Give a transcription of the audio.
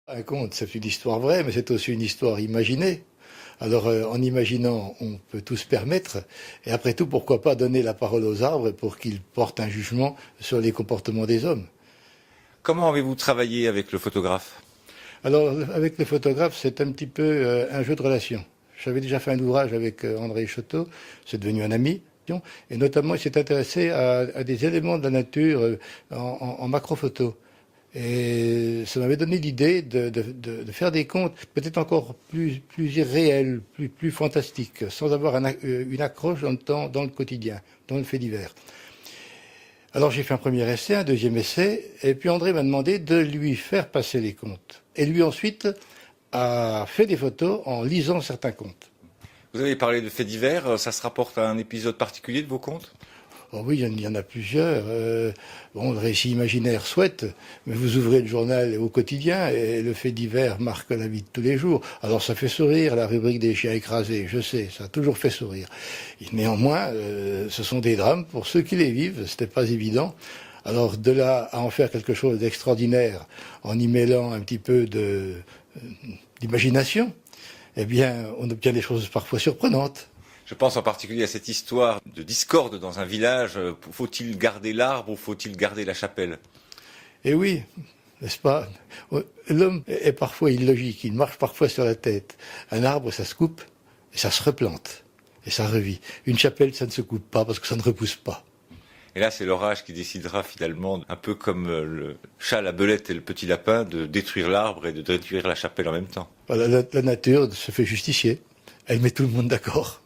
Un conte, c'est une histoire vraie, mais c'est aussi une histoire imaginée. Alors, en imaginant, on peut tout se permettre. Et après tout, pourquoi pas donner la parole aux arbres pour qu'ils portent un jugement sur les comportements des hommes. Comment avez-vous travaillé avec le photographe? Alors, avec le photographe, c'est un petit peu un jeu de relations. J'avais déjà fait un ouvrage avec André Chotteau, c'est devenu un ami. Et notamment, il s'est intéressé à des éléments de la nature en macrophoto. Et ça m'avait donné l'idée de faire des contes peut-être encore plus irréels, plus fantastiques, sans avoir une accroche dans le quotidien, dans le fait divers. Alors j'ai fait un premier essai, un deuxième essai, et puis André m'a demandé de lui faire passer les contes. Et lui ensuite a fait des photos en lisant certains contes. Vous avez parlé de faits divers, ça se rapporte à un épisode particulier de vos contes? Oh oui, il y en a plusieurs. Bon, le récit imaginaire souhaite, mais vous ouvrez le journal au quotidien et le fait divers marque la vie de tous les jours. Alors ça fait sourire, la rubrique des chiens écrasés, je sais, ça a toujours fait sourire. Et néanmoins, ce sont des drames pour ceux qui les vivent, c'était pas évident. Alors de là à en faire quelque chose d'extraordinaire, en y mêlant un petit peu d'imagination, eh bien, on obtient des choses parfois surprenantes. Je pense en particulier à cette histoire de discorde dans un village. Faut-il garder l'arbre ou faut-il garder la chapelle? Et oui, n'est-ce pas? L'homme est parfois illogique, il marche parfois sur la tête. Un arbre, ça se coupe et ça se replante et ça revit. Une chapelle, ça ne se coupe pas parce que ça ne repousse pas. Et là, c'est l'orage qui décidera finalement, un peu comme le chat, la belette et le petit lapin, de détruire l'arbre et de détruire la chapelle en même temps. Voilà, la nature se fait justicier. Elle met tout le monde d'accord.